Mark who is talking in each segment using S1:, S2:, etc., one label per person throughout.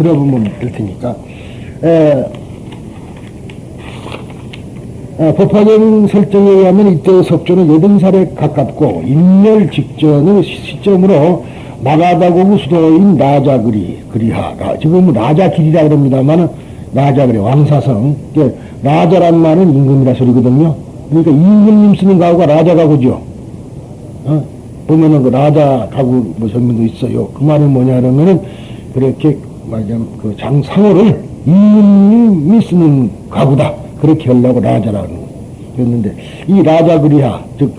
S1: 들어보면 될 테니까. 법화경 설정에 의하면 이때의 석조는 80살에 가깝고 인멸 직전의 시점으로 마가다고구 수도인 라자그리하, 지금 라자길이라 그럽니다만 라자그리 왕사성, 라자란 말은 임금이라 소리거든요. 그러니까 임금님 쓰는 가구가 라자가구죠. 보면은 그 라자 가구 뭐 전문도 있어요. 그 말은 뭐냐 그러면은 그렇게 말하자면 그 장상호를 임금님이 쓰는 가구다. 그렇게 하려고 라자라는 그랬는데 이 라자그리하 즉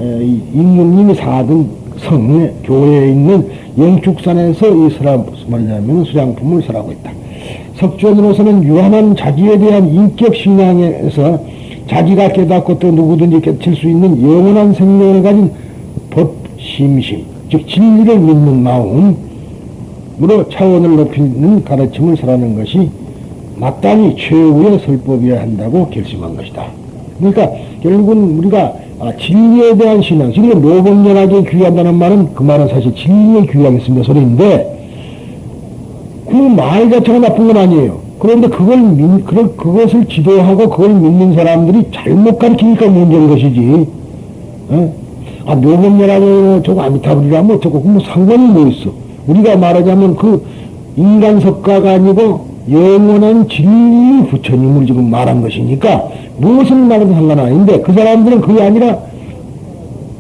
S1: 이 임금님이 사던 성의 교회에 있는 영축산에서 이 말하자면 수량품을 설하고 있다. 석존으로서는 유한한 자기에 대한 인격 신앙에서 자기가 깨닫고 또 누구든지 깨칠 수 있는 영원한 생명을 가진 법심심 즉 진리를 믿는 마음으로 차원을 높이는 가르침을 설하는 것이 마땅히 최후의 설법이어야 한다고 결심한 것이다. 그러니까 결국은 우리가 진리에 대한 신앙, 진리를 묘범연하게 귀한다는 말은 그 말은 사실 진리에 귀하겠습니다 소리인데 그 말 자체가 나쁜 건 아니에요. 그런데 그것을 지도하고 그걸 믿는 사람들이 잘못 가르치니까 문제인 것이지. 묘범연하게 저거 아미타불이라면 어쩌고 뭐 상관이 뭐 있어. 우리가 말하자면 그 인간 석가가 아니고 영원한 진리 부처님을 지금 말한 것이니까 무엇을 말해도 상관 아닌데 그 사람들은 그게 아니라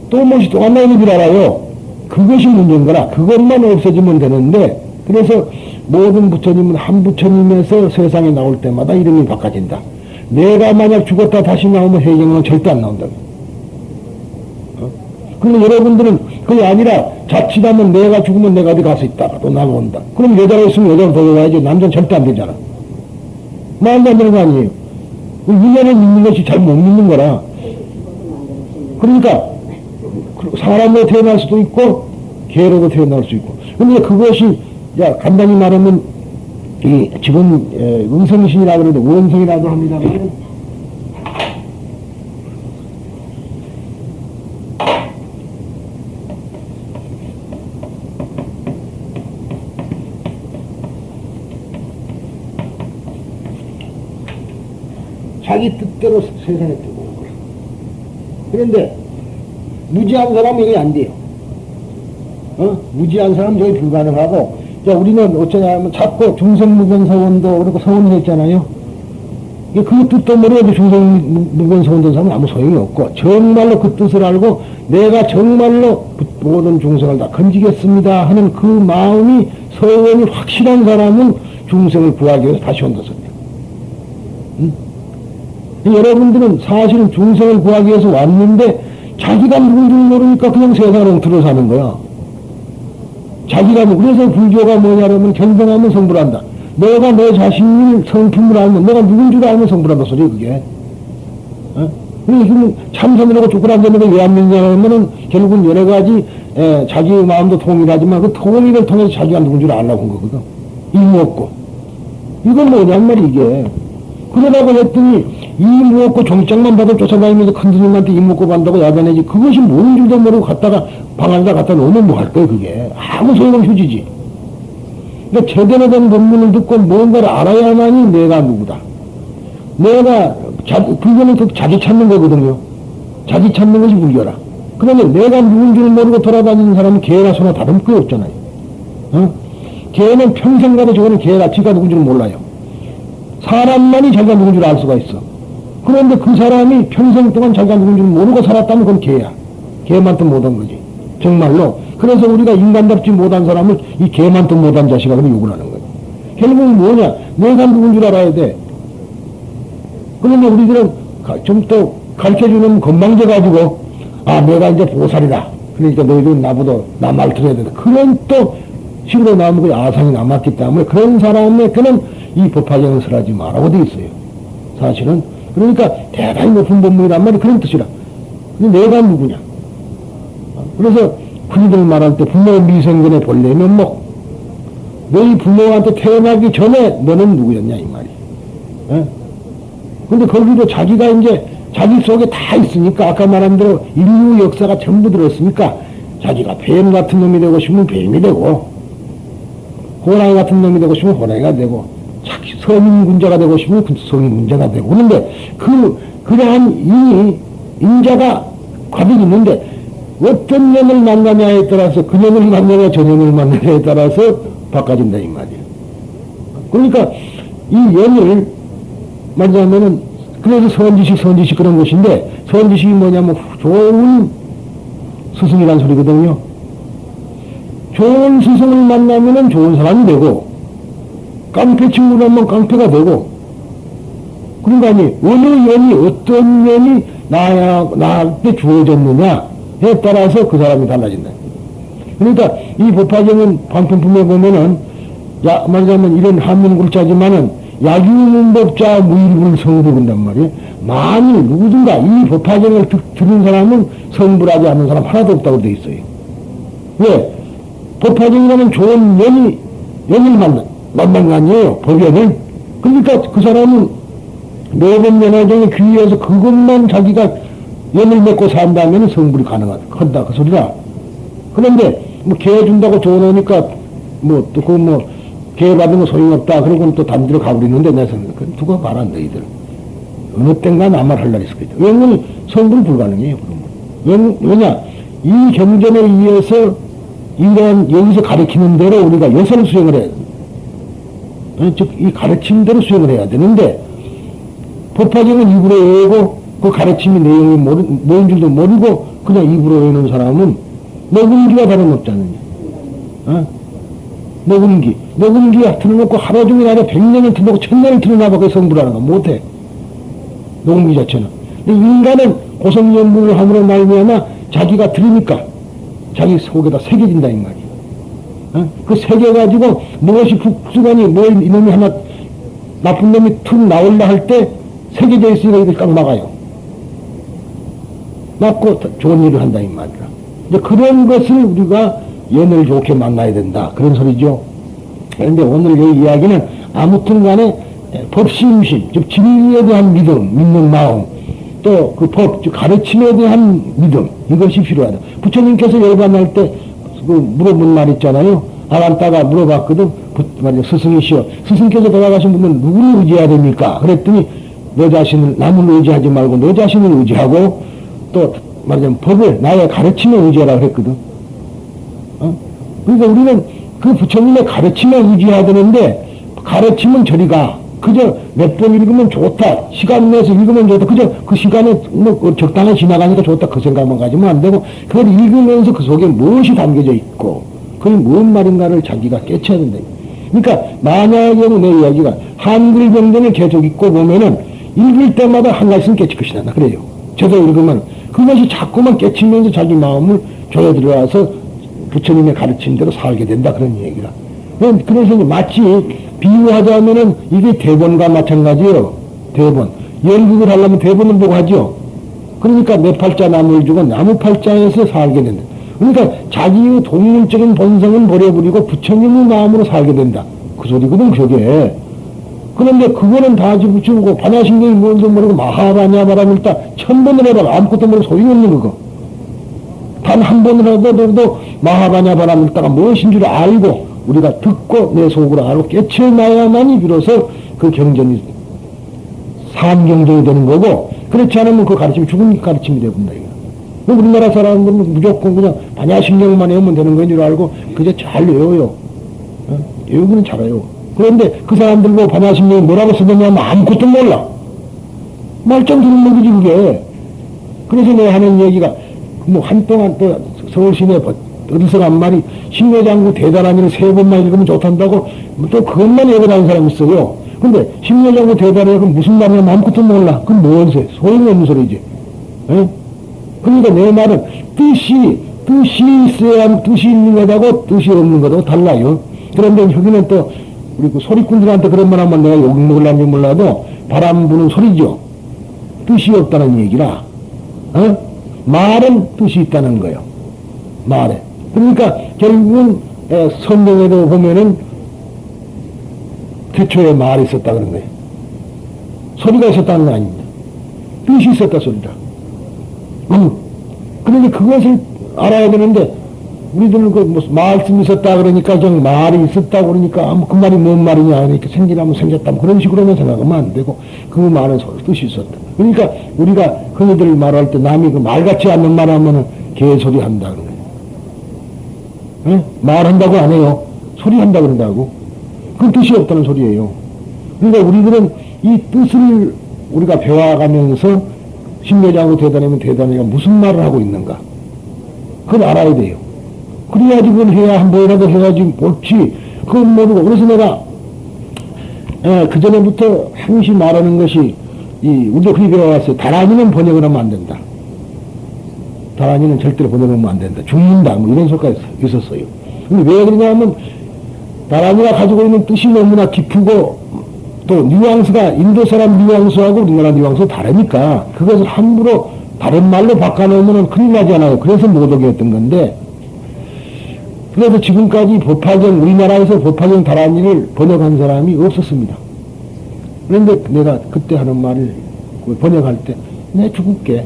S1: 또 무엇이 또 하나 있는 줄 알아요. 그것이 문제인 거라. 그것만 없어지면 되는데 그래서 모든 부처님은 한 부처님에서 세상에 나올 때마다 이름이 바꿔진다. 내가 만약 죽었다 다시 나오면 해경은 절대 안 나온다. 그런데 여러분들은 그게 아니라 자칫하면 내가 죽으면 내가 어디 가서 있다가 또 나온다. 그럼 여자가 있으면 여자를 데려가야지. 남자는 절대 안 되잖아. 말도 안 되는 거 아니에요. 인연을 믿는 것이 잘 못 믿는 거라. 그러니까 사람으로 태어날 수도 있고 개로도 태어날 수 있고. 그런데 그것이 간단히 말하면 지금 응성신이라고 그러는데 원성이라고 합니다만 자기 뜻대로 세상에 들어오는 거야. 그런데 무지한 사람은 이게 안 돼요. 무지한 사람은 저게 불가능하고 우리는 어쩌냐면 자꾸 중생무변서원도 그렇고 서원을 했잖아요. 그 뜻도 모르고 중생무변서원도 사람은 아무 소용이 없고 정말로 그 뜻을 알고 내가 정말로 모든 중생을 다 건지겠습니다 하는 그 마음이 서원이 확실한 사람은 중생을 구하기 위해서 다시 온다 소리야. 여러분들은 사실은 중생을 구하기 위해서 왔는데 자기가 누군지 모르니까 그냥 세상으로 들어 사는 거야. 자기가 그래서 불교가 뭐냐면 견성하면 성불한다. 내가 내 자신을 성품을 알면 내가 누군 줄 알면 성불한다 소리 그게. 그래서 참선이라고 죽고 앉았는데 왜 안 믿냐면은 결국은 여러 가지 자기 마음도 통일하지만 그 통일을 통해서 자기가 누군 줄 알라고 한 거거든. 이무 없고. 이건 뭐냔 말이 이게. 그러다고 했더니 이무 없고 종장만 받아 쫓아다니면서 큰 스님한테 이무 없고 간다고 야단내지 그것이 뭔 줄도 모르고 갔다가 방 안에다 갖다 놓으면 뭐 할 거야 그게. 아무 소용없는 휴지지. 그러니까 제대로 된 법문을 듣고 뭔가를 알아야만이 내가 누구다. 내가 불교는 그 자기 찾는 거거든요. 자기 찾는 것이 불교라. 그러면 내가 누군 줄 모르고 돌아다니는 사람은 개나 소나 다를 거 없잖아요. 개는 평생 가도 저거는 개가 지가 누군 줄 몰라요. 사람만이 자기가 누군 줄 알 수가 있어. 그런데 그 사람이 평생 동안 자기가 누군 줄 모르고 살았다면 그건 개야. 개만큼 못한 거지. 정말로. 그래서 우리가 인간답지 못한 사람을 이 개만큼 못한 자식아 그러면 욕을 하는 거야. 결국은 뭐냐? 내가 누군 줄 알아야 돼. 그런데 우리들은 좀 또 가르쳐주는 건방져 가지고 내가 이제 보살이다. 그러니까 너희들은 나보다 나 말 들어야 된다. 그런 또 식으로 나오면 그 아상이 남았기 때문에 그런 사람에게는 이 법화경을 설하지 말라고 돼 있어요. 사실은. 그러니까 대단히 높은 법문이란 말이 그런 뜻이라. 근데 내가 누구냐? 그래서 흔히들 말할 때 부모 미생근의 본래 면목. 너희 부모한테 태어나기 전에 너는 누구였냐 이 말이. 근데 거기도 자기가 이제 자기 속에 다 있으니까 아까 말한 대로 인류 역사가 전부 들었으니까 자기가 뱀 같은 놈이 되고 싶으면 뱀이 되고 호랑이 같은 놈이 되고 싶으면 호랑이가 되고, 성인군자가 되고 싶으면 성인군자가 되고. 그런데 그러한 인자가 과득 있는데, 어떤 년을 만나냐에 따라서, 그 년을 만나냐, 저 년을 만나냐에 따라서 바꿔진다, 이 말이에요. 그러니까, 이 연을, 말하자면은, 그래서 선지식 그런 것인데, 선지식이 뭐냐면, 좋은 스승이란 소리거든요. 좋은 스승을 만나면은 좋은 사람이 되고, 깡패 친구를 하면 깡패가 되고, 그런 거 아니, 어느 연이, 어떤 연이 나한테 주어졌느냐에 따라서 그 사람이 달라진다. 그러니까 이 법화경은 반편품에 보면은, 말하자면 이런 한문 글자지만은, 야규문법자 무일불 성불을 본단 말이에요. 만일 누구든가 이 법화경을 들은 사람은 성불하지 않는 사람 하나도 없다고 돼 있어요. 왜? 법화경이라면 좋은 연을 만난 거 아니에요, 법연을. 그러니까 그 사람은 매번 연화경에 귀의해서 그것만 자기가 연을 맺고 산다면 성불이 한다, 그 소리라. 그런데, 개 준다고 줘놓으니까, 개 받은 거 소용없다. 그러고는 또 단지로 가버리는데, 내 생각에. 누가 말한다, 이들. 어느 땐가 나만 할 날이 있을 거다. 왜냐면 성불 불가능해요, 그러면. 왜냐? 이 경전에 의해서 여기서 가르치는 대로 우리가 여설 수행을 해야 돼. 즉, 이 가르치는 대로 수행을 해야 되는데, 법화경은 입으로 외우고, 그 가르침의 내용이 뭔 줄도 모르고, 그냥 입으로 외우는 사람은, 녹음기가 다름없지 않느냐. 녹음기가 틀어놓고 하루 종일 안에 100년을 틀어놓고 1000년을 틀어놔봐 성불하는 거 못해. 녹음기 자체는. 근데 인간은 고성연불을 함으로 말미암아 자기가 들으니까 자기 속에다 새겨진다 이 말이야. 그 새겨가지고 무엇이 북수관이 이놈이 하나 나쁜 놈이 툭 나올라 할 때 새겨져 있으니까 이걸 딱 막아요. 막고 좋은 일을 한다 이 말이야. 이제 그런 것을 우리가 연을 좋게 만나야 된다. 그런 소리죠. 그런데 오늘 이 이야기는 아무튼 간에 법심신, 즉 진리에 대한 믿는 마음, 또 그 법, 즉 가르침에 대한 믿음, 이것이 필요하다. 부처님께서 열반할 때 그 물어본 말 있잖아요. 아란따가 물어봤거든. 스승이시여. 스승께서 돌아가신 분은 누구를 의지해야 됩니까? 그랬더니 너 자신을, 남을 의지하지 말고 너 자신을 의지하고 또 말하자면 법을 나의 가르침에 의지하라 그랬거든. 그러니까 우리는 그 부처님의 가르침에 의지해야 되는데, 가르침은 저리가, 그저 몇 번 읽으면 좋다, 시간 내서 읽으면 좋다, 그저 그 시간에 적당히 지나가니까 좋다, 그 생각만 가지면 안 되고, 그걸 읽으면서 그 속에 무엇이 담겨져 있고, 그게 무슨 말인가를 자기가 깨쳐야 된다. 그러니까, 만약에 내 이야기가 한글 경전을 계속 읽고 보면은, 읽을 때마다 한 가지는 깨칠 것이다. 그래요. 저도 읽으면, 그것이 자꾸만 깨치면서 자기 마음을 조여 들어와서 부처님의 가르침대로 살게 된다. 그런 얘기라. 그래서 마치 비유하자면은 이게 대본과 마찬가지예요. 대본. 연극을 하려면 대본을 보고 하죠. 그러니까 네 팔자 나무를 주고 나무 팔자에서 살게 된다. 그러니까 자기의 동물적인 본성은 버려버리고 부처님의 마음으로 살게 된다. 그 소리거든, 그게. 그런데 그거는 다 집어치우고 반야신경이 뭔지 모르고 마하바냐 바람을 딱 1000번을 해봐. 아무것도 모르고 소용없는 그거. 단 한 번이라도 마하바냐 바람을 따가 무엇인 줄 알고 우리가 듣고 내 속으로 알고 깨쳐나야만이 비로소 그 경전이 산경전이 되는 거고, 그렇지 않으면 그 가르침이 죽은 가르침이 되어본다. 우리나라 사람들은 무조건 그냥 반야신경만 외우면 되는 건 줄 알고 그저 잘 외워요. 외우기는 잘해요. 그런데 그 사람들 뭐 반야신경이 뭐라고 쓰느냐면 아무것도 몰라. 말짱 듣는 얘기지 그게. 그래서 내가 하는 얘기가 한동안 또 서울시내 어디서 간 말이 심려장구 대단한 일을 3번만 읽으면 좋단다고 또 그것만 외워다니는 사람이 있어요. 근데 심려장구 대단해 그럼 무슨 말이냐 아무것도 몰라. 그럼 뭔 소리? 소용없는 소리지. 에? 그러니까 내 말은 뜻이 있어야 뜻이 있는 것하고 뜻이 없는 것하고 달라요. 그런데 여기는 또 우리 그 소리꾼들한테 그런 말 하면 내가 욕 먹을란지 몰라도 바람 부는 소리죠. 뜻이 없다는 얘기라. 말은 뜻이 있다는 거예요. 말에. 그러니까 결국은 성경에도 보면은 태초에 말이 있었다 그런 거예요. 소리가 있었다는 건 아닙니다. 뜻이 있었다 소리다. 그런데 그것을 알아야 되는데 우리들은 그 무슨 말씀이 있었다 그러니까 좀 말이 있었다 그러니까 그 말이 뭔 말이냐 그러니까 생기라면 생겼다 그런 식으로만 생각하면 안 되고 그 말은 서로 뜻이 있었다. 그러니까 우리가 흔히들 말할 때 남이 그 말 같지 않는 말 하면은 개소리 한다 그러는 거예요. 네? 말한다고 안 해요. 소리 한다 그런다고. 그건 뜻이 없다는 소리예요. 그러니까 우리들은 이 뜻을 우리가 배워가면서 신묘자하고 대단하면 대단하니까 무슨 말을 하고 있는가 그걸 알아야 돼요. 그래야지 그걸 해야 한 번이라도 해야지 옳지. 그건 모르고. 그래서 내가 그전에부터 항시 말하는 것이 우리도 그렇게 배워왔어요. 다란이는 번역을 하면 안 된다. 다란이는 절대로 번역을 하면 안 된다. 죽는다. 뭐 이런 소리가 있었어요. 근데 왜 그러냐면 다란이가 가지고 있는 뜻이 너무나 깊고 또 뉘앙스가 인도 사람 뉘앙스하고 우리나라 뉘앙스가 다르니까 그것을 함부로 다른 말로 바꿔놓으면 큰일 나지 않아요. 그래서 못 오게 했던 건데 그래서 지금까지 법화경, 우리나라에서 법화경 다란이를 번역한 사람이 없었습니다. 그런데 내가 그때 하는 말을 번역할 때, 내 죽을게.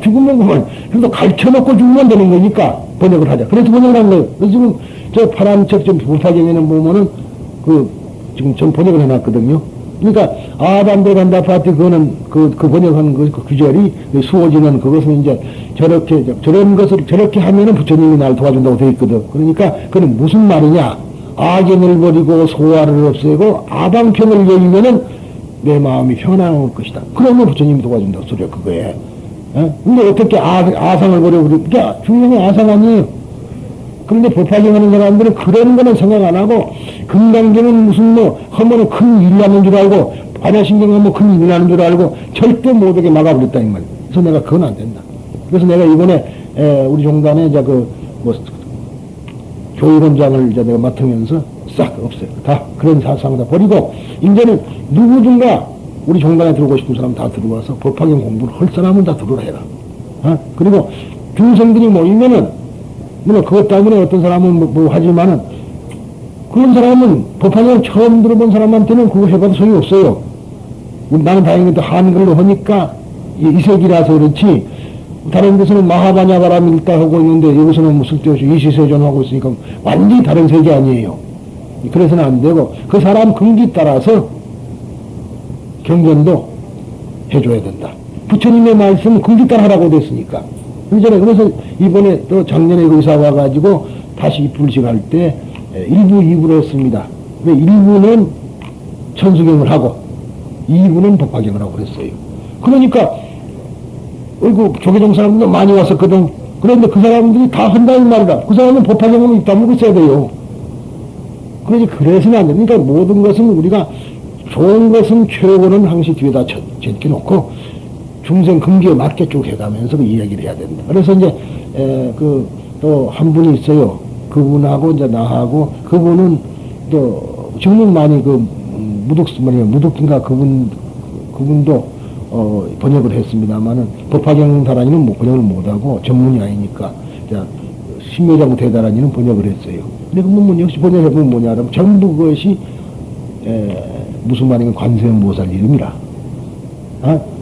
S1: 죽으면 그만. 그래도 가르쳐놓고 죽으면 되는 거니까 번역을 하자. 그래서 번역을 한 거예요. 그래서 지금 저 파란 책 좀 법화경에는 보면은 지금 전 번역을 해놨거든요. 그러니까 아담대 간다 파티 그거는 그 번역하는 그 규절이 수호지는 그것은 이제 저런 것을 저렇게 하면은 부처님이 날 도와준다고 되어 있거든. 그러니까 그는 무슨 말이냐? 악연을 버리고 소화를 없애고 아담편을 여기면은 내 마음이 편안할 것이다. 그러면 부처님이 도와준다고 소리야 그거에. 근데 어떻게 아상을 버리고 그러니까 중요한 게 아상 아니에요. 그런데 법화경하는 사람들은 그런 거는 생각 안 하고 금강경은 무슨 하면은 큰 일이 나는 줄 알고 반야신경 하면 큰 일이 나는 줄 알고 절대 못 오게 막아버렸다 이 말. 그래서 내가 그건 안 된다. 그래서 내가 이번에 우리 종단에 이제 교육원장을 이제 내가 맡으면서 싹 없애요. 다 그런 사상을 다 버리고 이제는 누구든가 우리 종단에 들어오고 싶은 사람 다 들어와서 법화경 공부를 할 사람은 다 들어라 해라. 그리고 중생들이 모이면은 물론 그것 때문에 어떤 사람은 뭐 하지만은 그런 사람은 법화경을 처음 들어본 사람한테는 그거 해봐도 소용이 없어요. 나는 다행히 또 한글로 하니까 이색이라서 그렇지 다른 데서는 마하바냐바람 읽다 하고 있는데 여기서는 뭐 쓸데없이 이시세존 하고 있으니까 완전히 다른 세계 아니에요. 그래서는 안 되고 그 사람 근기 따라서 경전도 해줘야 된다. 부처님의 말씀은 근기 따라 하라고 됐으니까. 그래서 이번에 또 작년에 의사 와가지고 다시 불식할 때 1부, 2부로 했습니다. 1부는 천수경을 하고 2부는 법화경을 하고 그랬어요. 그러니까 조계종 사람들도 많이 왔었거든. 그런데 그 사람들이 다 한다는 말이다. 그 사람은 법화경은 있다면 있어야 돼요. 그래서는 안 됩니다. 그러니까 모든 것은 우리가 좋은 것은 최고는 항시 뒤에다 제껴놓고 중생 근기에 맞게 쭉 해가면서 그 이야기를 해야 된다. 그래서 이제, 또 한 분이 있어요. 그분하고 이제 나하고, 그분은 또, 지금은 많이 무득인가 그분도, 번역을 했습니다만은, 법화경 다란이는 번역을 못하고, 전문이 아니니까, 신묘자고 대다란이는 번역을 했어요. 근데 그분 역시 번역해보면 뭐냐, 그러면 전부 그것이, 무슨 말이면 관세음보살 이름이라.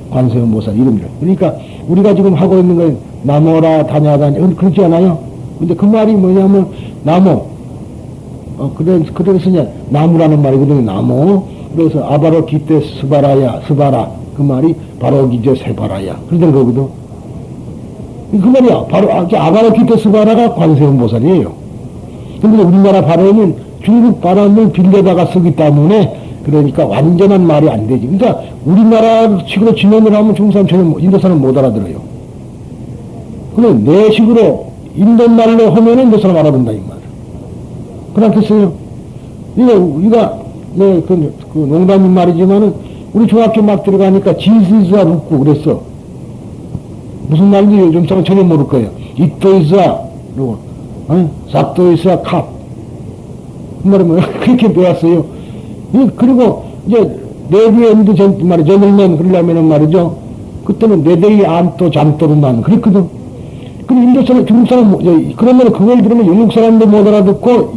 S1: 관세음보살 이름이라. 그러니까 우리가 지금 하고 있는 건 나무라 다냐다냐 그렇지 않아요? 근데 그 말이 뭐냐면 나무. 그래서 이제 나무라는 말이거든요. 나무. 그래서 아바로 기테 스바라야 스바라 그 말이 바로 기제 세바라야 그러던 거거든. 그 말이야. 바로 아바로 기테 스바라가 관세음보살이에요. 근데 우리나라 발음은 중국 발음을 빌려다가 쓰기 때문에 그러니까 완전한 말이 안 되지. 그러니까 우리나라 식으로 진행을 하면 중국 사람 전혀 인도 사람 못 알아들어요. 그럼 내 식으로 인도 말로 하면은 인도 사람 알아듣는다 이 말. 그렇겠어요? 우리가 그 농담인 말이지만은 우리 중학교 막 들어가니까 지스이사 묻고 그랬어. 무슨 말인지 요즘 사람 전혀 모를 거예요. 이또이사 그리고 삭도이사 캅. 그 말은 뭐야? 그렇게 배웠어요. 그리고 이제 내부에 인도 저들면 그러려면은 말이죠. 그때는 내대이 안또 잠또로만 그랬거든. 그럼 인도 사람, 중국 사람 그러면 그걸 들으면 영국 사람도 못 알아듣고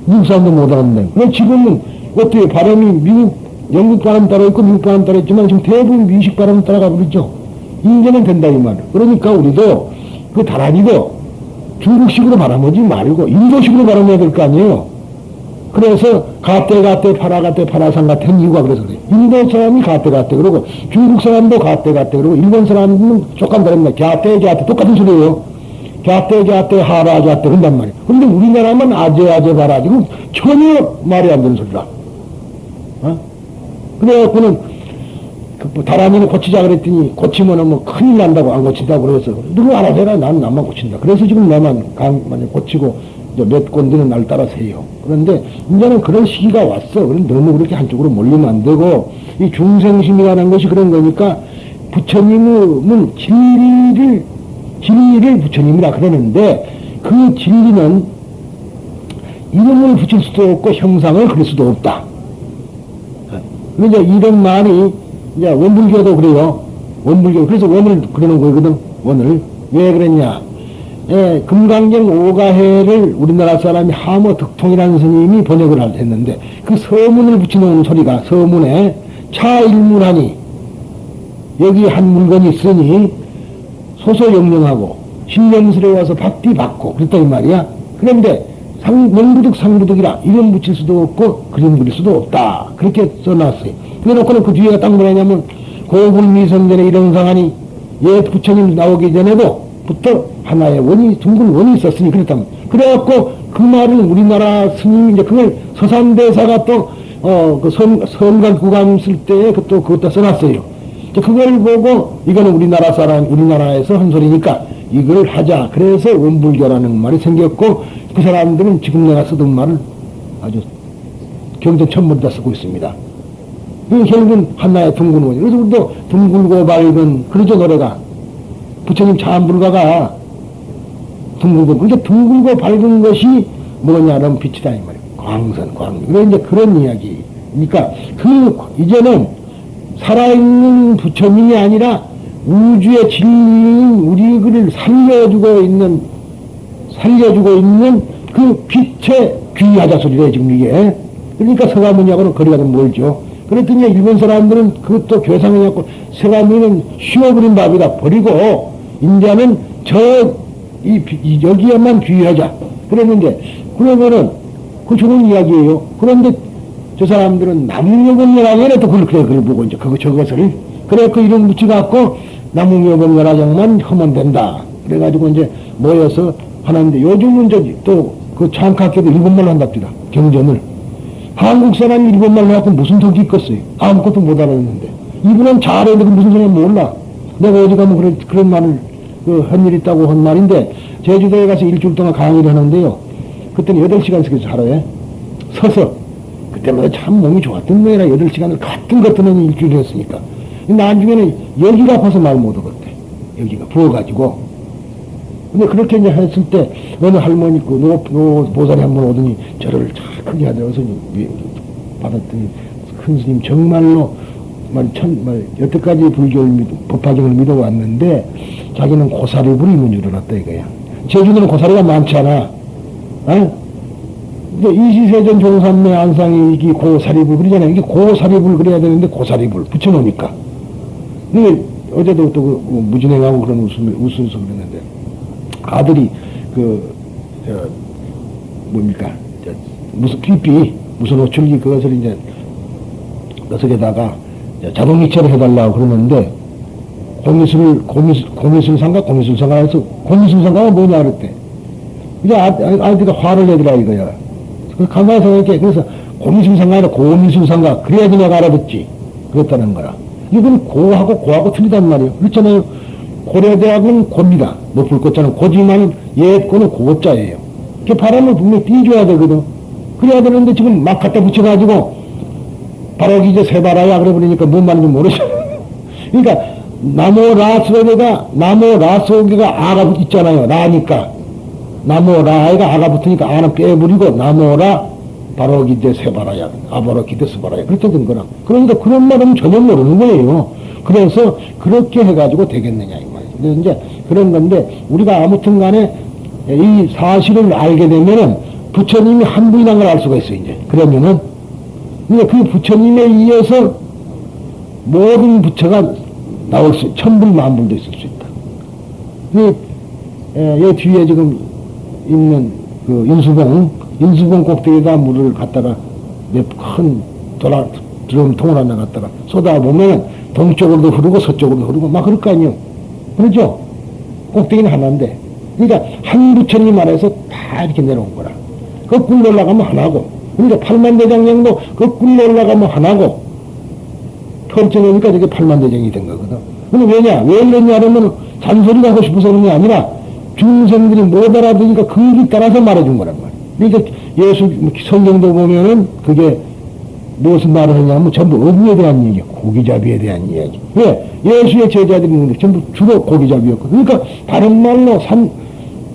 S1: 미국 사람도 못 알아듣네. 그럼 지금은 어떻게 발음이 영국 발음 따라 있고 미국 발음 따라 있지만 지금 대부분 미식 발음 따라가 버리죠. 인제는 된다 이 말. 그러니까 우리도 그 다란이도 중국식으로 발음하지 말고 인도식으로 발음해야 될 거 아니에요. 그래서 가떼 파라가떼 파라상 같은 이유가 그래서 그래요. 인도 사람이 가떼 그러고 중국 사람도 가떼 그러고 일본 사람은 조금 다릅니다. 갸떼 똑같은 소리예요. 갸떼 하라 그런단 말이에요. 그런데 우리나라만 아재 바라 지금 전혀 말이 안 되는 소리라. 어? 그래갖고는 다람이는 고치자 그랬더니 고치면은 뭐 큰일 난다고 안 고친다고 그래서 누구 알아서 해라. 나는 나만 고친다. 그래서 지금 나만 만약 고치고 몇 건드는 날 따라서 해요. 그런데 이제는 그런 시기가 왔어. 그럼 너무 그렇게 한쪽으로 몰리면 안 되고 이 중생심이라는 것이 그런 거니까 부처님은 진리를 부처님이라 그러는데 그 진리는 이름을 붙일 수도 없고 형상을 그릴 수도 없다. 그러니까 이런 말이 이제 원불교도 그래요. 원불교. 그래서 원을 그러는 거거든. 원을. 왜 그랬냐. 예, 금강경 오가해를 우리나라 사람이 하모 득통이라는 스님이 번역을 했는데 그 서문을 붙여놓은 소리가 서문에 차일문하니 여기 한 물건이 있으니 소소영령하고 신령스러워서 받디 받고 그랬다 이 말이야. 그런데 명부득 상부득이라 이름 붙일 수도 없고 그림 그릴 수도 없다. 그렇게 써놨어요. 그래놓고는 그 뒤에가 딱 뭐냐면 고불미성전에 이런 상하니 옛 부처님 나오기 전에도부터 하나의 원이 둥근 원이 있었으니 그랬다. 그래갖고 그 말을 우리나라 스님이 이제 그걸 서산대사가 또 그 성간 구감 쓸 때에 그것도 써놨어요. 그걸 보고 이거는 우리나라에서 한 소리니까 이걸 하자. 그래서 원불교라는 말이 생겼고 그 사람들은 지금 내가 쓰던 말을 아주 경전천문에다 쓰고 있습니다. 결국은 하나의 둥근 원이. 그래서 우리도 둥글고 밝은 그러죠 노래가. 부처님 참불가가 둥글고 그러니까 둥글고 밝은 것이 뭐냐면 빛이다 이 말이에요. 광선. 그래 이제 그런 이야기. 그러니까 이제는 살아있는 부처님이 아니라 우주의 진리인 우리를 살려주고 있는 그 빛의 귀하자 소리래 지금 이게. 그러니까 서가모니하고는 거리가 좀 멀죠. 그랬더니 일본 사람들은 그것도 교상해갖고 서가모니는 쉬어버린 밥이다 버리고 이제는 여기에만 귀하자 그랬는데 그러면은 그 좋은 이야기예요. 그런데 저 사람들은 남웅여건열하게 또 그걸 보고 이제 저것을 그래 그 이름 붙여갖고 남웅여건열하장만 하면 된다. 그래가지고 이제 모여서 하는데 요즘은 또 그 창학교도 일본말로 한답니다. 경전을. 한국 사람이 일본말로 해갖고 무슨 덕이 있겠어요. 아무것도 못 알아듣는데. 이분은 잘해도 무슨 소리인지 몰라. 내가 어디 가면 그런 말을 한 일 있다고 한 말인데 제주도에 가서 일주일 동안 강의를 하는데요. 그때는 8시간씩 하루에 서서 그때마다 참 몸이 좋았던 거라 8시간을 같은 일주일 했으니까. 나중에는 여기가 아파서 말 못 하겠대. 여기가 부어가지고. 근데 그렇게 이제 했을 때 어느 할머니 노 보살이 한 번 오더니 저를 잘 크게 하자서 받았더니 큰 스님 정말로 여태까지 불교를 법화경을 믿어왔는데 자기는 고사리불이 있는 줄 알았다 이거야. 제주도는 고사리가 많잖아. 어? 근데 이시세전 종삼매 안상이 이게 고사리불 그러잖아요. 이게 고사리불 그래야 되는데 고사리불 붙여놓으니까. 근데 어제도 또 무진행하고 그런 웃으면서 그랬는데 아들이 무슨 삐삐 무슨 호출기 그것을 이제 녀석에다가 자동이체를 해달라고 그러는데 공미술상가 해서 공미술상가가 뭐냐 그랬대. 이제 아이들가 화를 내더라 이거야. 가만히 생각해. 그래서 공미술상가 아니라 고미술상가 그래야지 내가 알아듣지. 그랬다는 거라. 이건 고하고 틀리단 말이에요. 그렇잖아요. 고려대학은 고입니다. 높을 것자는 고지만 옛 고는 고자예요. 그 바람을 분명히 띄줘야 되거든. 그래야 되는데 지금 막 갖다 붙여가지고 바로 이제 세바라야 그래 버리니까 뭔 말인지 모르죠. 그러니까 나무 라 속에가 아가 있잖아요. 라니까 나무 라에가 아가 붙으니까 아는 빼버리고 나무라 바로 기대 세바라야 아바로 기대 세바라야 그렇게 된 거라. 그러니까 그런 말은 전혀 모르는 거예요. 그래서 그렇게 해가지고 되겠느냐 이 말이죠. 그래서 이제 그런 건데 우리가 아무튼 간에 이 사실을 알게 되면은 부처님이 한 분이란 걸 알 수가 있어요. 이제 그러면은 근데 그 부처님에 이어서 모든 부처가 나올 수, 천불 만불도 있을 수 있다. 여기 뒤에 지금 있는 그 인수봉 꼭대기에다 물을 갖다가 몇 큰 드럼통을 하나 갖다가 쏟아보면 동쪽으로도 흐르고 서쪽으로도 흐르고 막 그럴 거 아니에요. 그렇죠? 꼭대기는 하나인데. 그러니까 한 부처님이 말해서 다 이렇게 내려온 거라. 거꾸로 올라가면 하나고, 그러니까 팔만대장령도 거꾸로 올라가면 하나고, 펼쳐놓으니까 저게 팔만대장이 된 거거든. 근데 왜냐? 왜 그러냐 하면 잔소리가 하고 싶어서 그런 게 아니라 중생들이 못 알아듣으니까 그에 따라서 말해준 거란 말이야. 그러니까 예수 성경도 보면은 그게 무슨 말을 하냐면 전부 어부에 대한 얘기야. 고기잡이에 대한 이야기. 왜? 예수의 제자들이 있는데 전부 주로 고기잡이였고. 그러니까 다른 말로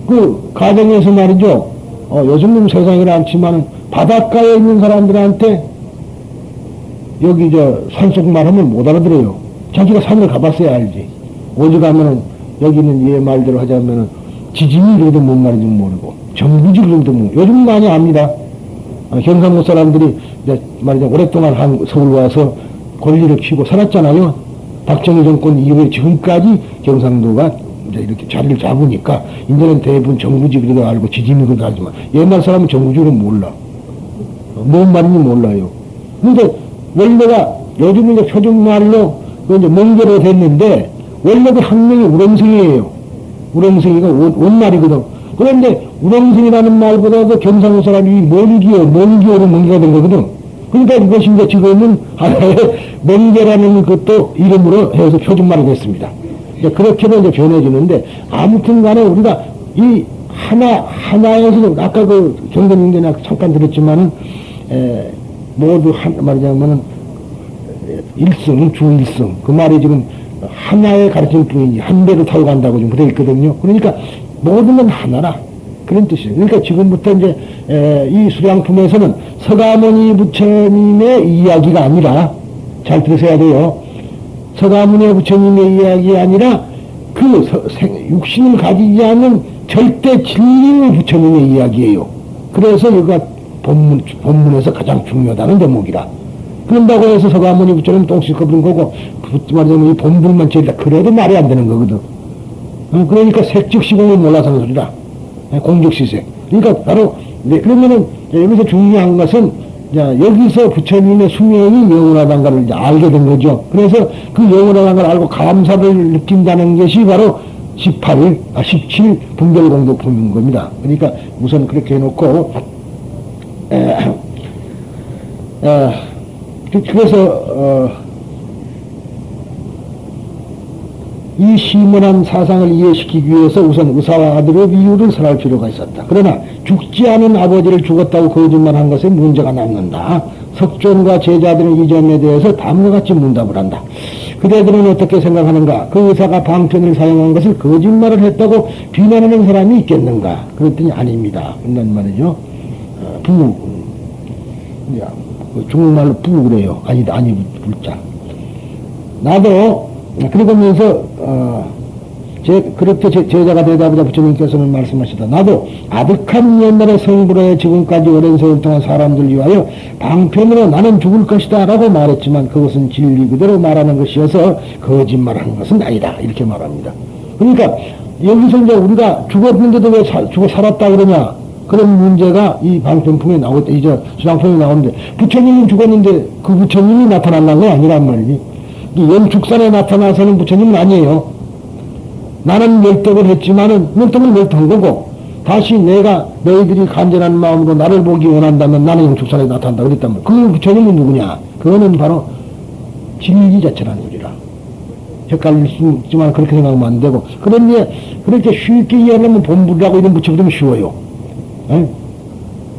S1: 그 가정에서 말이죠. 요즘은 세상이라 않지만 바닷가에 있는 사람들한테 여기 산속 말하면 못 알아들어요. 자기가 산을 가봤어야 알지. 오죽하면은 여기는 얘 말대로 하자면은 지짐이 그래도 뭔 말인지 모르고 정부지 그래도 요즘 많이 압니다. 경상도 사람들이 이제 말이죠. 오랫동안 서울 와서 권리를 쥐고 살았잖아요. 박정희 정권 이후에 지금까지 경상도가 이제 이렇게 자리를 잡으니까 이제는 대부분 정부지 그래도 알고 지짐이 그래도 알지만 옛날 사람은 정부지를 몰라. 뭔 말인지 몰라요. 근데 원래가 요즘은 이제 표준말로 이제 멍게로 됐는데 원래 그 학명이 우렁생이에요. 우렁생이가 원말이거든. 그런데 우렁생이라는 말보다도 경상도 사람이 멍기어로 멍게가 된 거거든. 그러니까 이것이 이제 지금은 하나의 멍게라는 것도 이름으로 해서 표준말이 됐습니다. 그렇게도 이제 변해지는데 아무튼 간에 우리가 이 하나에서도 아까 그 경전인데나 잠깐 들었지만은 모두 말하자면은 주일승. 그 말이 지금 하나의 가르침 뿐이지, 한 배를 타고 간다고 좀 그래 있거든요. 그러니까 모든 건 하나라. 그런 뜻이에요. 그러니까 지금부터 이제, 이 수량품에서는 서가모니 부처님의 이야기가 아니라, 잘 들으셔야 돼요. 서가모니 부처님의 이야기 아니라, 육신을 가지지 않는 절대 진리의 부처님의 이야기예요. 그래서 여기가 본문에서 가장 중요하다는 대목이라. 그런다고 해서 서가모니 부처님 똥씩 거부는 거고, 말하자면 이 본분만 제일다. 그래도 말이 안 되는 거거든. 그러니까 색즉시공을 몰라서 하는 소리라. 공적시색. 그러니까 바로, 그러면은 여기서 중요한 것은, 여기서 부처님의 수명이 영원하다는 걸 이제 알게 된 거죠. 그래서 그 영원하다는 걸 알고 감사를 느낀다는 것이 바로 17 분별공덕품인 겁니다. 그러니까 우선 그렇게 해놓고, 그래서 이 심원한 사상을 이해시키기 위해서 우선 의사와 아들의 비유를 설할 필요가 있었다. 그러나 죽지 않은 아버지를 죽었다고 거짓말한 것에 문제가 남는다. 석존과 제자들은 이 점에 대해서 다음과 같이 문답을 한다. 그대들은 어떻게 생각하는가? 그 의사가 방편을 사용한 것을 거짓말을 했다고 비난하는 사람이 있겠는가? 그랬더니 아닙니다. 그런 말이죠. 중국말로 부 그래요. 아니 불자. 나도 그러면서 그렇게 제자가 되다보다 부처님께서는 말씀하시다. 나도 아득한 옛날의 성불에 지금까지 오랜 세월 동안 사람들 위하여 방편으로 나는 죽을 것이다 라고 말했지만 그것은 진리 그대로 말하는 것이어서 거짓말하는 것은 아니다. 이렇게 말합니다. 그러니까 여기서 이제 우리가 죽었는데도 왜 죽어 살았다 그러냐? 그런 문제가 이 방편품에 나오고 이제 수상품에 나오는데 부처님은 죽었는데 그 부처님이 나타난 건 아니란 말이지. 이 연축산에 나타나서는 부처님은 아니에요. 나는 멸덕을 했지만은 멸덕은 멸덕한 거고 다시 내가 너희들이 간절한 마음으로 나를 보기 원한다면 나는 연축산에 나타난다 그랬다면 그 부처님은 누구냐? 그거는 바로 진리 자체라는 소리라. 헷갈릴 수 있지만 그렇게 생각하면 안 되고 그런데 그렇게 쉽게 이해하려면 본부라고 이런 붙여보면 쉬워요. 에?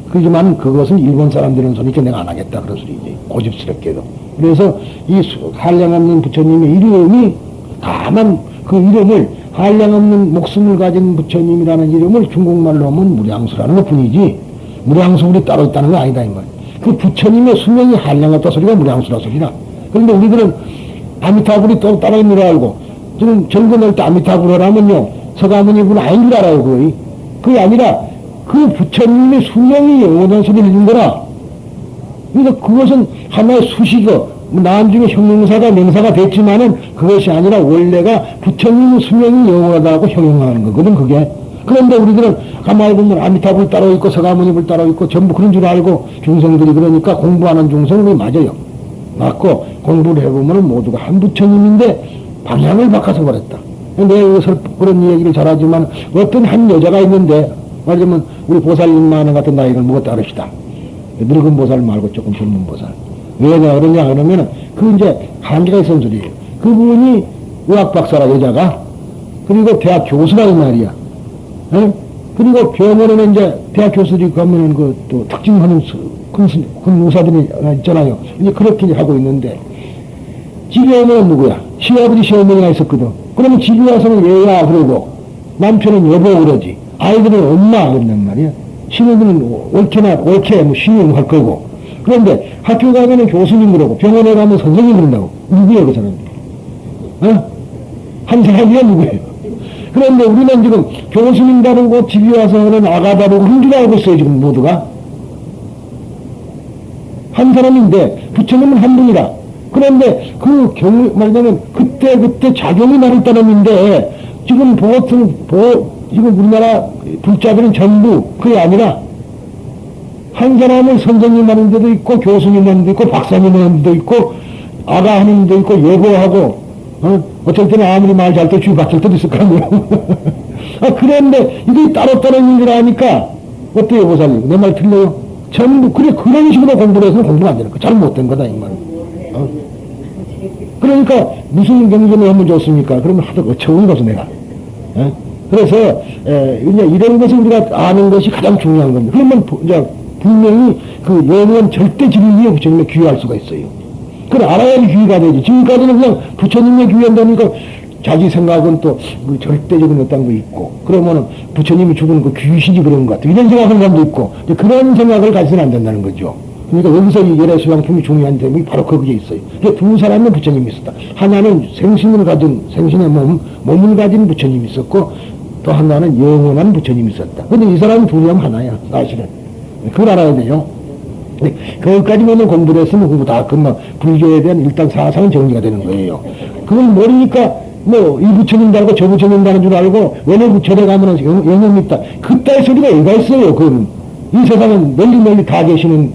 S1: 그렇지만 그것은 일본 사람들은 소리니까 내가 안 하겠다 그런 소리지. 고집스럽게도. 그래서 이 한량없는 부처님의 이름이 다만 그 이름을 한량없는 목숨을 가진 부처님이라는 이름을 중국말로 하면 무량수라는 것 뿐이지 무량수물이 따로 있다는 건 아니다 이 말. 그 부처님의 수명이 한량없다 소리가 무량수라 소리라. 그런데 우리들은 아미타불이 또 따로 있는 줄 알고 지금 절거낼 때 아미타불 하라면요 서가모니분 아닌 줄 알아요 거의. 그게 아니라 그 부처님의 수명이 영원한 소리를 해준 거라. 그러니까 그것은 하나의 수식어, 나중에 형용사가 명사가 됐지만은 그것이 아니라 원래가 부처님의 수명이 영원하다고 형용하는 거거든, 그게. 그런데 우리들은 가만히 보면 아미타불 따로 있고 서가모니불 따로 있고 전부 그런 줄 알고 중생들이 그러니까 공부하는 중생이 맞아요. 맞고 공부를 해보면 모두가 한 부처님인데 방향을 바꿔서 버렸다. 내가 이것을 그런 얘기를 잘하지만 어떤 한 여자가 있는데 말하자면 우리 보살님만 같은 나이를 먹었다 그럽시다. 늙은 보살 말고 조금 젊은 보살. 왜냐 그러냐 그러면은 그 이제 한계가 있었던 소리예요. 그분이 의학 박사라 여자가 그리고 대학 교수라 이 말이야. 에? 그리고 병원에는 이제 대학 교수들이 가면은 그 또 특징하는 큰 의사들이 있잖아요. 이제 그렇게 하고 있는데 집에 오면 누구야? 시아버지 시어머니가 있었거든. 그러면 집에 와서는 얘야 그러고 남편은 여보 그러지. 아이들은 엄마 그런단 말이야. 신우들은 옳게 뭐 신우 할 거고. 그런데 학교 가면은 교수님 그러고 병원에 가면 선생님 그런다고. 누구야 그 사람들? 어? 한 사람이야 누구예요? 그런데 우리는 지금 교수님 다르고 집에 와서는 아가 다르고 그런 줄 알고 있어요 지금 모두가. 한 사람인데 부처님은 한 분이라. 그런데 그 경우 말하자면 그때 작용이 나를 따름인데 지금 지금 우리나라 불자들은 전부 그게 아니라 한 사람은 선생님 하는 데도 있고 교수님 하는 데도 있고 박사님 하는 데도 있고 아가 하는 데도 있고 예고하고 어쩔 때는 아무리 말 잘 때 주의 받을 때도 있을 거 아니에요. 그런데 이게 따로따로 있는 줄 아니까 어때요 보살님? 내 말 틀려요? 전부 그런 식으로 공부를 해서는 공부가 안 되는 거. 잘 못된 거다 이 말. 그러니까 무슨 경전을 하면 좋습니까? 그러면 하도 어처구니 가서 내가. 그래서 이제 이런 것을 우리가 아는 것이 가장 중요한 겁니다. 그러면 이제 분명히 그 영원 절대 진리에 부처님의 귀의할 수가 있어요. 그걸 알아야지 귀의가 되지. 지금까지는 그냥 부처님의 귀의한다니까 자기 생각은 또 그 절대적인 어떤 거 있고 그러면은 부처님이 죽은 그 귀신이 그런 것 같아. 이런 생각하는 사람도 있고 그런 생각을 가지서는 안 된다는 거죠. 그러니까 여기서 이 열애수양품이 중요한 점이 바로 거기에 있어요. 두 사람은 부처님이 있었다. 하나는 생신을 가진 생신의 몸을 가진 부처님이 있었고 또 하나는 영원한 부처님이 있었다. 근데 이 사람은 둘이 하면 하나야 사실은. 그걸 알아야 돼요. 거기까지만 공부를 했으면 그거 다 금방 불교에 대한 일단 사상은 정리가 되는 거예요. 그걸 모르니까 뭐 이 부처님 다르고 저 부처님 다른 줄 알고 왜냐면 절에 가면 영혼이 있다. 그따위 소리가 애가 있어요. 이 세상은 널리 다 계시는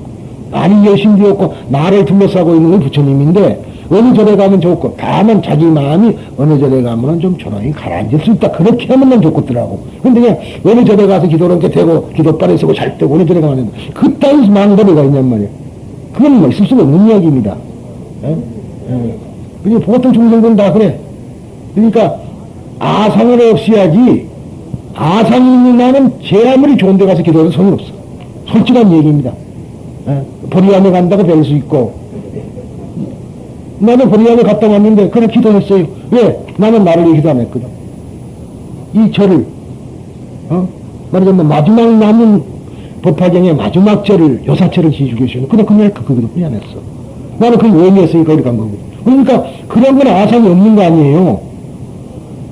S1: 아닌 여신도 없고 나를 둘러싸고 있는 건 부처님인데 어느 절에 가면 좋고 다만 자기 마음이 어느 절에 가면 좀 조용히 가라앉을 수 있다. 그렇게 하면 난 좋겠더라고. 근데 그냥 어느 절에 가서 기도를 이렇게 대고 기도발에 서고 잘 때고 어느 절에 가면 그따위 망거리가 있냔 말이에요. 그건 뭐 있을 수가 없는 이야기입니다. 그리고 보통 중생들은 다 그래. 그러니까 아상을 없애야지. 아상이 있는 나는 제 아무리 좋은 데 가서 기도해도 소용이 없어. 솔직한 얘기입니다. 보리암에 간다고 뵐 수 있고 나는 보리암에 갔다 왔는데 그냥 기도했어요. 왜? 나는 나를 얘기도 안 했거든. 이 절을 말하자면 마지막 남은 법화경의 마지막 절을 요사절을 지어주고 계시는 근데 그날 그거도 그냥 했어. 나는 그걸 원했으니까 우리 간 거고. 그러니까 그런 건 아상이 없는 거 아니에요.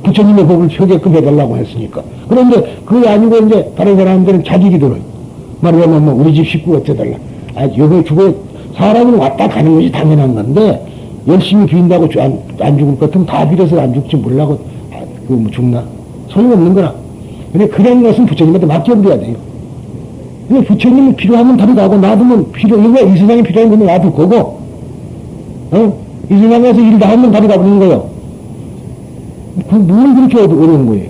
S1: 부처님의 법을 펴게끔 해달라고 했으니까. 그런데 그게 아니고 이제 다른 사람들은 자기 기도를 말하자면 뭐 우리 집 식구 어쩌달라. 여기 죽어 사람은 왔다 가는 것이 당연한 건데 열심히 빈다고 안 죽을 것 같으면 다 빌어서 안 죽지 몰라고 뭐 죽나? 소용없는 거라. 근데 그런 것은 부처님한테 맡겨버려야 돼요. 근데 부처님이 필요하면 다리 가고 놔두면 이거 이 세상에 필요한 거면 놔둘 거고 이 세상에서 일 다 하면 다리 가버리는 거예요. 뭘 그렇게 어려운 거예요.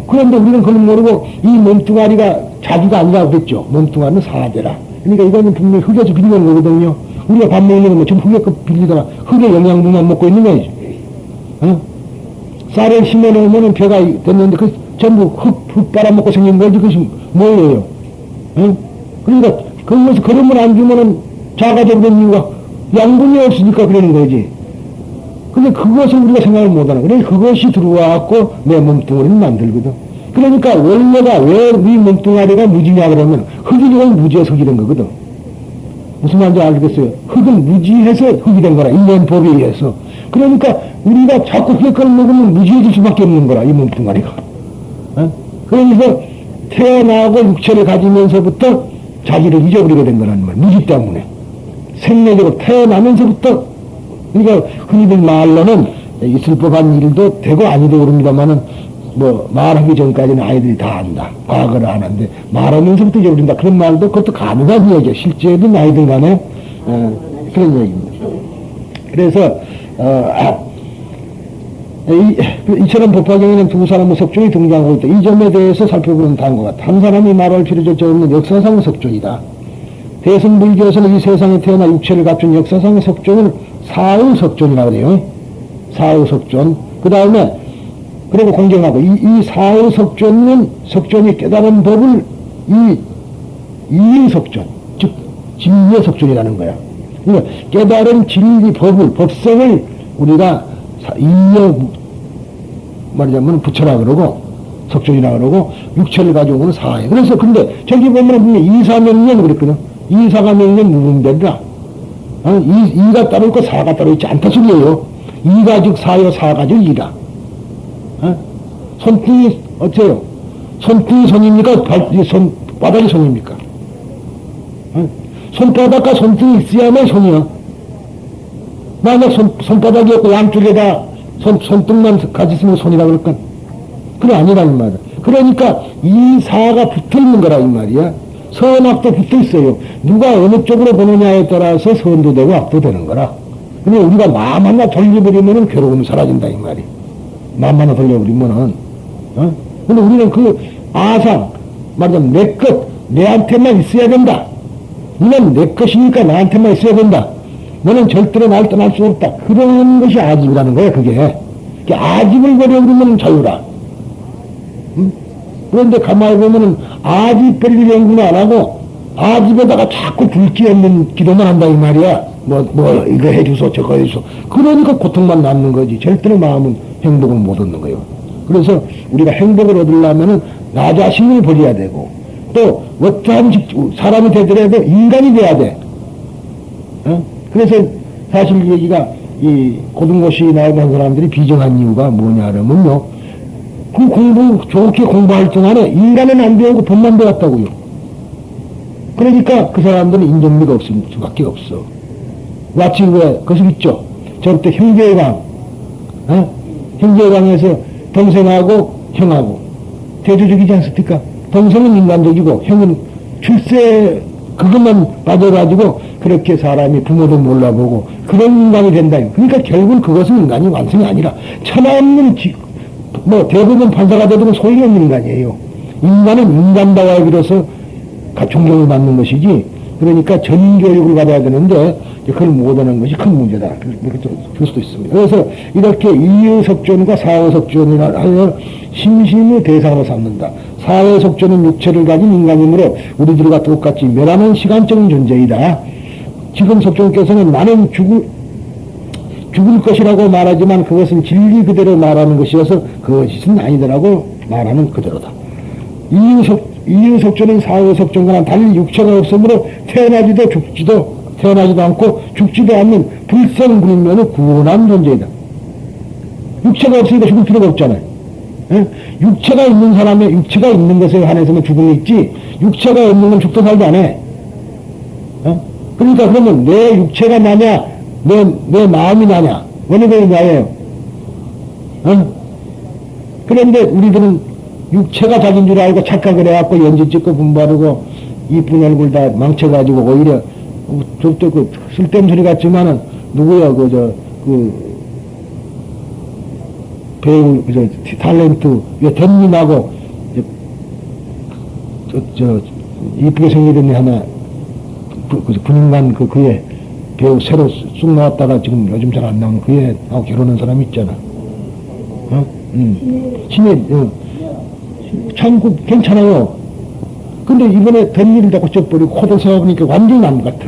S1: 그런데 우리는 그걸 모르고 이 몸뚱아리가 자기가 아니라고 그랬죠. 몸뚱아리는 사대라. 그러니까 이거는 분명히 흙에서 빌리는 거거든요. 우리가 밥 먹는 건 전부 흙에 빌리다가 흙의 영양분만 먹고 있는 거예요. 쌀을 심어놓으면 배가 됐는데 그 전부 흙 빨아먹고 생긴 거지. 그것이 뭐예요? 그러니까 거기서 걸음을 안 주면은 작아져 된 이유가 양분이 없으니까 그러는 거지. 근데 그것을 우리가 생각을 못하는 거예요. 그것이 들어와갖고 내 몸뚱아리를 만들거든. 그러니까 원래가 왜 네 몸뚱아리가 무지냐 그러면 흙이 된 무지해서 흙이 된 거거든. 무슨 말인지 알겠어요? 흙은 무지해서 흙이 된 거라. 인연법에 의해서. 그러니까 우리가 자꾸 흙을 먹으면 무지해질 수밖에 없는 거라. 이 몸뚱아리가. 그래서 태어나고 육체를 가지면서부터 자기를 잊어버리게 된 거라는 말. 무지 때문에. 생내적으로 태어나면서부터 그러니까 흔히들 말로는 있을 법한 일도 되고 아니도 그럽니다만은 뭐, 말하기 전까지는 아이들이 다 안다. 과거를 안 한데, 말하면서부터 잊어버린다. 그런 말도 그것도 가능한 얘기야. 실제든 아이들 간에, 그런 얘기입니다. 그래서, 이처럼 법화경에는 두 사람의 석존이 등장하고 있다. 이 점에 대해서 살펴보는 다음과 같다. 한 사람이 말할 필요조차 없는 역사상의 석존이다. 대승불교에서는 이 세상에 태어나 육체를 갖춘 역사상의 석존을 사의 석존이라고 그래요. 사의 석존. 그 다음에 그리고 공경하고 이 사의 석존이 깨달은 법을 이의 석존, 즉 진리의 석존이라는 거야. 그러니까 깨달은 진리 법을 법성을 우리가 이의 말하자면 부처라 그러고 석존이라 그러고 육체를 가져온 건 사예. 그래서 근데 저기 보면 분명 이사명령 그랬거든. 이사가 명령 무분별이라. 이가 따로 있고 사가 따로 있지 않다 소리예요. 이가 즉 사요, 사가 즉 이라. 손등이 어때요? 손등이 손입니까? 손바닥이 손입니까? 손바닥과 손등이 있어야만 손이야. 만약 손바닥이 없고 양쪽에다 손등만 같이 있으면 손이라 그럴까? 그게 아니라는 말이야. 그러니까 이 사가 붙어 있는 거라 이 말이야. 선악도 붙어 있어요. 누가 어느 쪽으로 보느냐에 따라서 선도 되고 악도 되는 거라. 근데 우리가 마음 하나 돌려버리면은 괴로움이 사라진다 이 말이. 마음 하나 돌려버리면은. 근데 우리는 그 아상, 말하자면 내 것, 내한테만 있어야 된다. 이건 내 것이니까 나한테만 있어야 된다. 너는 절대로 날 떠날 수 없다. 그런 것이 아집이라는 거야, 그게. 아집을 버려버리면 자유라. 그런데 가만히 보면은 아집 버릴 연구는 안 하고 아집에다가 자꾸 불끼얹는 기도만 한다, 이 말이야. 이거 해주소, 저거 해주소. 그러니까 고통만 남는 거지. 절대로 마음은 행복을 못 얻는 거예요. 그래서 우리가 행복을 얻으려면은 나 자신을 버려야 되고 또 어떠한 사람이 되더라도 인간이 돼야 돼. 그래서 사실 얘기가 이 고등고시 나오고 한 사람들이 비정한 이유가 뭐냐 하면요. 그 좋게 공부할 동안에 인간은 안 배우고 법만 배웠다고요. 그러니까 그 사람들은 인정미가 없을 수밖에 없어. 마치 왜, 거기 있죠. 저때 형제의 강, 형제의 강에서 동생하고 형하고 대조적이지 않습니까? 동생은 인간적이고 형은 출세 그것만 빠져가지고 그렇게 사람이 부모도 몰라보고 그런 인간이 된다. 그러니까 결국은 그것은 인간이 완성이 아니라 천하없는 대부분 판사가 되도 소용이 없는 인간이에요. 인간은 인간다워야 비로소 존경을 받는 것이지. 그러니까 전교육을 받아야 되는데 그걸 못하는 것이 큰 문제다. 그렇게 볼 수도 있습니다. 그래서 이렇게 이의석존과 사의석존이라 하여 심심의 대상으로 삼는다. 사의석존은 육체를 가진 인간이므로 우리들과 똑같이 멸하는 시간적인 존재이다. 지금 석존께서는 나는 죽을 것이라고 말하지만 그것은 진리 그대로 말하는 것이어서 그것은 아니더라고 말하는 그대로다. 이의석존은 사의석존과는 달리 육체가 없으므로 태어나지도 않고 죽지도 않는 불생불면의 구원한 존재이다. 육체가 없으니까 죽을 필요가 없잖아요. 육체가 있는 사람의 육체가 있는 것에 한해서는 죽음이 있지 육체가 없는 건 죽도 살도 안 해. 그러니까 그러면 내 육체가 나냐 내 마음이 나냐 어느 것이 나예요. 그런데 우리들은 육체가 자기인 줄 알고 착각을 해갖고 연지 찍고 분바르고 이쁜 얼굴 다 망쳐가지고 오히려 저때 쓸데없는 소리 같지만은 누구야 배우 탤런트 덤님하고 이쁘게 생기던 애 하나 군인관 그애 배우 새로 쑥 나왔다가 지금 요즘 잘 안 나오는 그 애하고 결혼한 사람 있잖아. 신예 참 괜찮아요. 근데 이번에 덤니를 자꾸 쪄버리고 코도 세워보니까 완전히 나무 같아.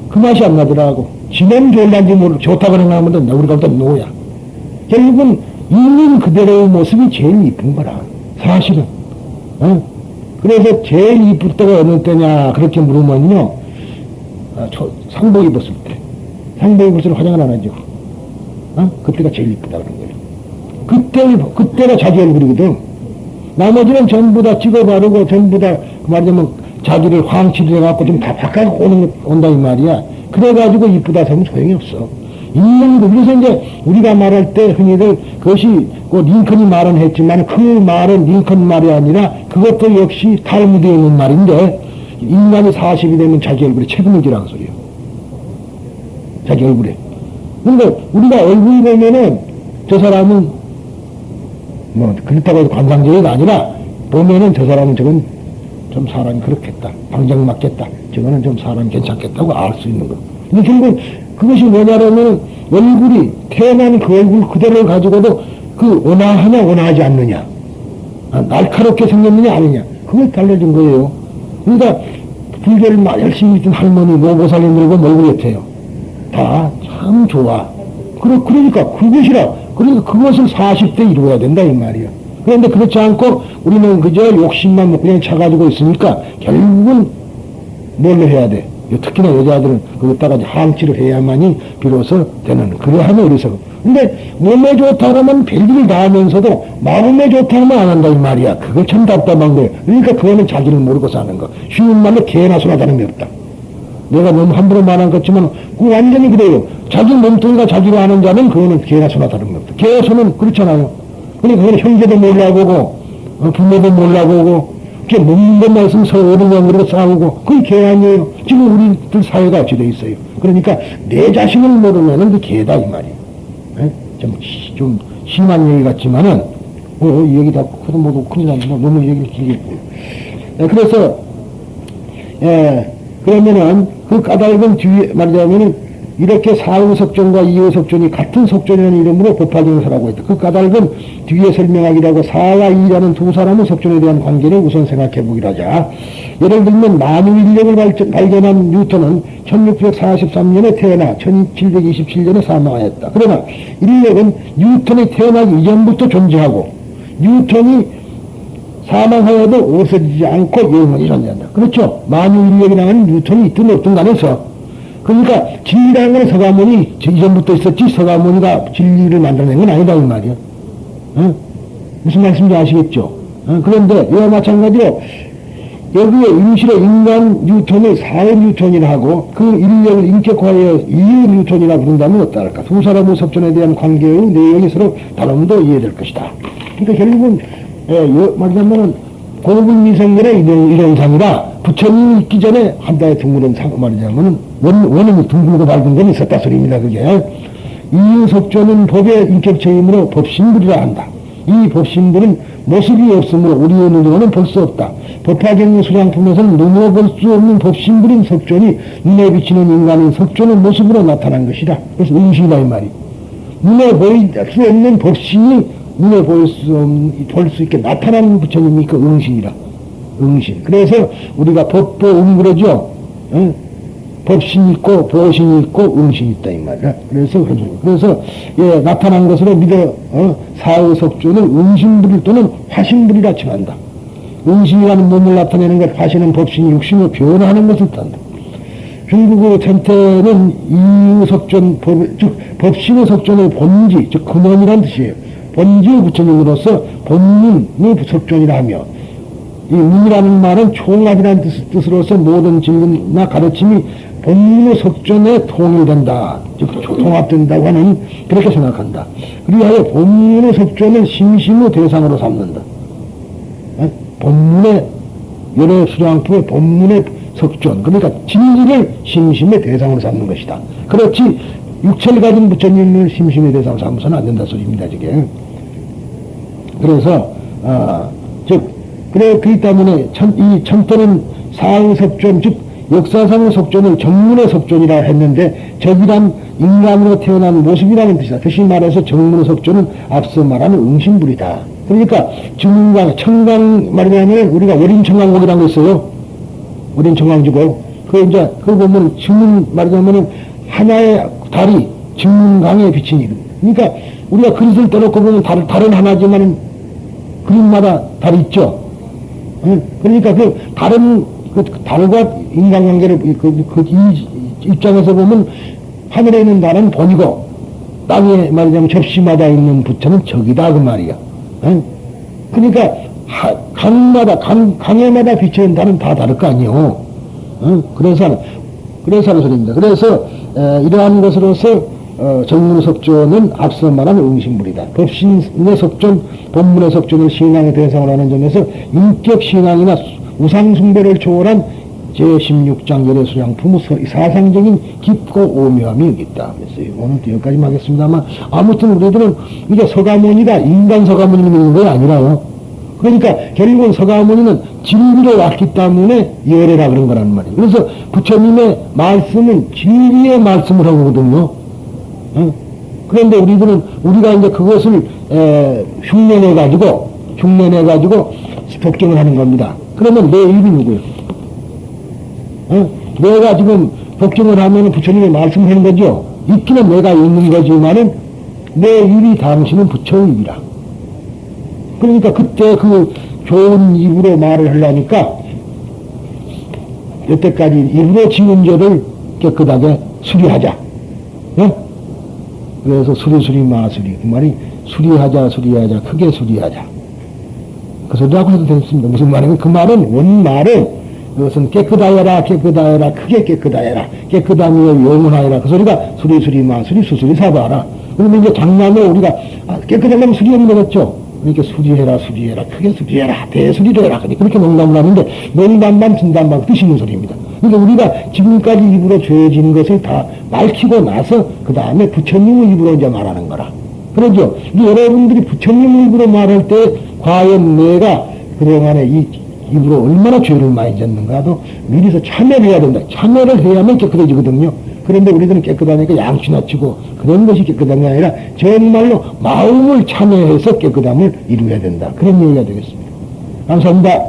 S1: 그 맛이 안 나더라고. 지면 좋을란지 모르고 좋다고 생각하면 우리가 보다 노야. 결국은 있는 그대로의 모습이 제일 이쁜 거라. 사실은. 그래서 제일 이쁠 때가 어느 때냐 그렇게 물으면요. 상복 입었을 때. 상복 입었을 때 화장을 안 하죠. 그때가 제일 이쁘다 그런 거예요. 그때가 자기 얼굴이거든. 나머지는 전부 다 찍어 바르고 전부 다 말하자면 자기를 황치를 해갖고 좀 다 바꿔갖고 온다 이 말이야. 그래가지고 이쁘다 하면 소용이 없어. 인간도, 그래서 이제 우리가 말할 때 흔히들 그것이 그 링컨이 말은 했지만 그 말은 링컨 말이 아니라 그것도 역시 탈무드에 있는 말인데 인간이 40이 되면 자기 얼굴에 책임을 지라는 소리예요. 자기 얼굴에. 근데 우리가 얼굴이 보면은 저 사람은 뭐 그렇다고 해서 관상적이가 아니라 보면은 저 사람은 저건 좀 사람이 그렇겠다. 방정 맞겠다. 저거는 좀 사람이 괜찮겠다고 알 수 있는 거. 근데 결국 그것이 뭐냐면 얼굴이 태어난 그 얼굴 그대로를 가지고도 그 온화하냐 온화하지 않느냐, 날카롭게 생겼느냐 아니냐, 그걸 달라진 거예요. 그러니까 불교를 막 열심히 믿던 할머니 노보살님들과 멀고 같아요. 다 참 좋아. 그러니까 그것이라. 그러니까 그것을 40대 이루어야 된다 이 말이야. 그런데 그렇지 않고 우리는 그저 욕심만 먹고 그냥 차가지고 있으니까 결국은 뭘로 해야 돼? 특히나 여자들은 그것다가 항치를 해야만이 비로소 되는, 그러하면 어리석어. 근데 몸에 좋다 그러면 별일을 다 하면서도 마음에 좋다 하면 안 한다 이 말이야. 그거 참 답답한 거예요. 그러니까 그거는 자기를 모르고 사는 거. 쉬운 말로 개나 소나 다름이 없다. 내가 너무 함부로 말한 것 같지만 그거 완전히 그래요. 자기 몸뚱이가 자기로 하는 자는 그거는 개나 소나 다름이 없다. 개나 소는 그렇잖아요. 그러니까 그건 형제도 몰라보고 부모도 몰라보고 그게 먹는 것만 있으면 서로 어른형으로 싸우고 그게 개 아니에요. 지금 우리들 사회가 어찌 돼 있어요. 그러니까 내 자신을 모르면은 그 개다 이 말이에요. 좀 심한 얘기 같지만은 이 얘기 다 커도 뭐도 큰일 나면 너무 얘기를 길게 그래서 그러면은 그 까닭은 뒤에 말하자면은 이렇게 사후석존과 이후석존이 같은 석존이라는 이름으로 법화경서라고 했다. 그 까닭은 뒤에 설명하기라고 사와 이라는 두 사람의 석존에 대한 관계를 우선 생각해 보기로 하자. 예를 들면 만유인력을 발견한 뉴턴은 1643년에 태어나 1727년에 사망하였다. 그러나 인력은 뉴턴이 태어나기 이전부터 존재하고 뉴턴이 사망하여도 없어지지 않고 영원히 존재한다. 그렇죠? 만유인력이라는 뉴턴이 있든 없든 간에서 그러니까 진리라는 건 서가모니 이전부터 있었지 서가모니가 진리를 만들어낸 건 아니다 이 말이야. 무슨 말씀인지 아시겠죠? 그런데 이와 마찬가지로 여기에 임실의 인간 뉴턴을 사회 뉴턴이라 하고 그 인력을 인격화하여 이유 뉴턴이라 부른다면 어떨까? 두 사람의 석존에 대한 관계의 내용이 서로 다름도 이해될 것이다. 그러니까 결국은 말하자면은 고불미성견의 이론상이라 부처님이 있기 전에 한 달에 둥그런 상 말이자면은 원인이 둥글고 밝은 건 있었다 소리입니다. 그게 이유석조는 법의 인격체이므로 법신불이라 한다. 이 법신불은 모습이 없으므로 우리의 눈으로는 볼 수 없다. 법화경 수량품에서는 눈으로 볼 수 없는 법신불인 석존이 눈에 비치는 인간인 석존의 모습으로 나타난 것이다. 그래서 응신이다 이 말이. 눈에 보일 수 없는 법신이 눈에 볼 수 있게 나타나는 부처님이 그 응신이라. 응신. 그래서 우리가 법보응 그러죠. 법신이 있고 보신이 있고 응신이 있다 이 말이야. 그래서 나타난 것으로 믿어 사후석존을 응신불일 또는 화신불이라 칭한다. 응신이라는 몸을 나타내는 것, 화신은 법신이 육신으로 변화하는 것을 뜻한다. 중국의 천태는 이유석존 즉 법신의 석존의 본지 즉 근원이란 뜻이에요. 본지의 부처님으로서 본문의 석존이라 하며 이 문이라는 말은 총합이라는 뜻으로서 모든 진리나 가르침이 본문의 석존에 통일된다. 즉 통합된다고 하는 그렇게 생각한다. 그리하여 본문의 석존을 심심의 대상으로 삼는다. 본문의 여러 수량품의 본문의 석존 그러니까 진리를 심심의 대상으로 삼는 것이다. 그렇지 육체를 가진 부처님을 심심의 대상으로 삼아서는 안 된다 소리입니다. 저게. 그래서 그렇기 때문에 이 천태는 사후석존 즉 역사상의 석존을 정문의 석존이라 했는데 적이란 인간으로 태어난 모습이라는 뜻이다. 다시 말해서 정문의 석존은 앞서 말하는 응신불이다. 그러니까 증강, 청강 말하면 우리가 월인청강곡이라는 거 있어요. 월인청강지고 그거 보면 증문 말하자면은 하나의 달이 증강에 비친 이름. 그러니까 우리가 그릇을 떠놓고 보면 달은 하나지만 그릇마다 달이 있죠. 그러니까 그 다른 그 달과 인간관계를 이 입장에서 보면 하늘에 있는 달은 본이고 땅에 말하자면 접시마다 있는 부처는 적이다 그 말이야. 그러니까 강마다 강에마다 비치는 달은 다 다를 거 아니에요. 그래서 하는 소리입니다. 그래서 이러한 것으로서 정문의 석존은 앞서 말한 응신물이다. 법신의 석존, 본문의 석존을 신앙의 대상으로 하는 점에서 인격 신앙이나 우상숭배를 초월한 제16장 열애수양품 사상적인 깊고 오묘함이 여기 있다. 그래서 오늘 여기까지만 하겠습니다만, 아무튼 우리들은 이게 서가모니다, 인간 서가모니 있는 게 아니라요. 그러니까 결국은 서가모니는 진리로 왔기 때문에 열애라 그런 거란 말이에요. 그래서 부처님의 말씀은 진리의 말씀을 하거든요. 그런데 우리가 이제 그것을 흉내내가지고 복종을 하는 겁니다. 그러면 내 입이 누구예요? 내가 지금 복종을 하면 부처님의 말씀을 하는 거죠. 있기는 내가 있는 거지만은 내 입이 당신은 부처의 입이라. 그러니까 그때 그 좋은 입으로 말을 하려니까 여태까지 입으로 지은 죄를 깨끗하게 수리하자. 그래서 수리 마수리, 그 말이 수리하자 크게 수리하자 그 소리라고 해도 되겠습니다. 무슨 말이면 그 말은 원말은 그것은 깨끗하여라 크게 깨끗하여라 깨끗하며 영원하여라 그 소리가 수리 마수리 수수리 사바라. 그러면 이제 장남에 우리가 깨끗하려면 수리하면 되겠죠. 그러니까 수리해라 크게 수리해라 대수리를 해라 그렇게 농담을 하는데 농담만 진담만 뜻있는 소리입니다. 그러니까 우리가 지금까지 입으로 죄진 것을 다 밝히고 나서 그 다음에 부처님의 입으로 이제 말하는 거라. 그러죠. 여러분들이 부처님의 입으로 말할 때 과연 내가 그동안에 이 입으로 얼마나 죄를 많이 졌는가도 미리서 참여를 해야 된다. 참여를 해야만 깨끗해지거든요. 그런데 우리들은 깨끗하니까 양치나 치고 그런 것이 깨끗한 게 아니라 정말로 마음을 참여해서 깨끗함을 이루어야 된다. 그런 얘기가 되겠습니다. 감사합니다.